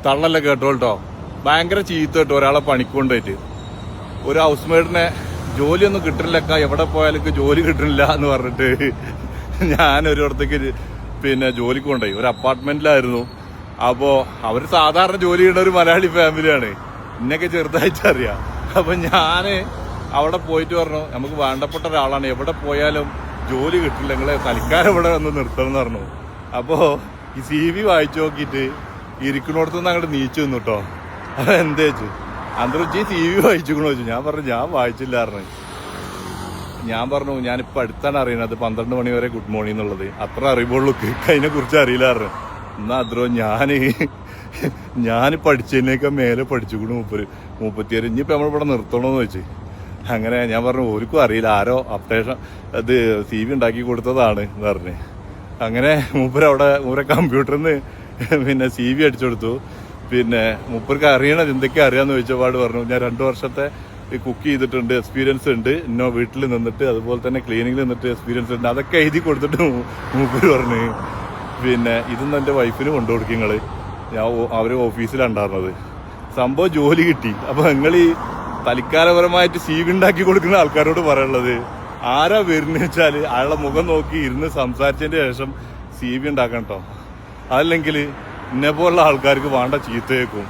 തള്ളല്ല കേട്ടോട്ടോ, ഭയങ്കര ചീത്ത കേട്ടോ. ഒരാളെ പണിക്കൊണ്ടായിട്ട് ഒരു ഹൗസ് മെയ്ഡിനെ ജോലിയൊന്നും കിട്ടില്ലക്ക, എവിടെ പോയാലും ജോലി കിട്ടണില്ല എന്ന് പറഞ്ഞിട്ട് ഞാൻ ഒരിടത്തേക്ക് ജോലിക്ക് കൊണ്ടുപോയി. ഒരു അപ്പാർട്ട്മെന്റിലായിരുന്നു. അപ്പോ അവര് സാധാരണ ജോലി ചെയ്യുന്ന ഒരു മലയാളി ഫാമിലിയാണ്, ഇന്നൊക്കെ ചെറുതായിട്ട് അറിയാം. അപ്പൊ ഞാന് അവിടെ പോയിട്ട് പറഞ്ഞു, നമുക്ക് വേണ്ടപ്പെട്ട ഒരാളാണ്, എവിടെ പോയാലും ജോലി കിട്ടില്ല, നിങ്ങളെ തൽക്കാലം ഇവിടെ ഒന്ന് നിർത്തണം എന്ന് പറഞ്ഞു. അപ്പോ ഈ CV വായിച്ചു നോക്കിയിട്ട് ഇരിക്കണോടത്തുനിന്ന് അങ്ങോട്ട് നീച്ചു നിന്നു കേട്ടോ. അത് എന്താ വെച്ചു, അന്തരിച്ച് CV വായിച്ചിക്കണോ വെച്ചു. ഞാൻ പറഞ്ഞു ഞാൻ വായിച്ചില്ല പറഞ്ഞു. ഞാൻ പറഞ്ഞു ഞാനിപ്പോൾ അടുത്താണ് അറിയുന്നത് 12 മണി വരെ ഗുഡ് മോർണിംഗ് എന്നുള്ളത്, അത്ര അറിവുള്ളൂ, അതിനെ കുറിച്ച് അറിയില്ല പറഞ്ഞു. എന്നാ അത്രോ ഞാൻ പഠിച്ചതിനേക്കാൾ മേലെ പഠിച്ചുകൂടും 37. ഇനിയിപ്പോൾ നമ്മളിവിടെ നിർത്തണമെന്ന് വെച്ച്. അങ്ങനെ ഞാൻ പറഞ്ഞു ഓർക്കും അറിയില്ല, ആരോ അപ്ഡേഷൻ അത് CV ഉണ്ടാക്കി കൊടുത്തതാണ് എന്ന് പറഞ്ഞ്. അങ്ങനെ മൂപ്പരെ കമ്പ്യൂട്ടറിൽ നിന്ന് CV അടിച്ചു കൊടുത്തു. മൂപ്പർക്ക് അറിയണത് എന്തൊക്കെ അറിയാമെന്ന് ചോദിച്ചപാട് പറഞ്ഞു, ഞാൻ 2 വർഷത്തെ കുക്ക് ചെയ്തിട്ടുണ്ട്, എക്സ്പീരിയൻസ് ഉണ്ട്, ഇന്നോ വീട്ടിൽ നിന്നിട്ട് അതുപോലെ തന്നെ ക്ലീനിങ്ങിൽ നിന്നിട്ട് എക്സ്പീരിയൻസ് ഉണ്ട്. അതൊക്കെ എഴുതി കൊടുത്തിട്ട് മൂപ്പര് പറഞ്ഞു ഇതൊന്നും എൻ്റെ വൈഫിന് കൊണ്ടുകൊടുക്കും നിങ്ങൾ. അവർ ഓഫീസിലുണ്ടായിരുന്നത്. സംഭവം ജോലി കിട്ടി. അപ്പൊ നിങ്ങൾ ഈ തൽക്കാലപരമായിട്ട് CV ഉണ്ടാക്കി കൊടുക്കുന്ന ആൾക്കാരോട് പറയാനുള്ളത്, ആരാ വരുന്ന വെച്ചാല് അയാളുടെ മുഖം നോക്കി ഇരുന്ന് സംസാരിച്ചതിന്റെ ശേഷം CV ഉണ്ടാക്കണം കേട്ടോ. അതല്ലെങ്കിൽ ഇന്നെ പോലുള്ള ആൾക്കാർക്ക് വേണ്ട ചീത്തയേക്കും.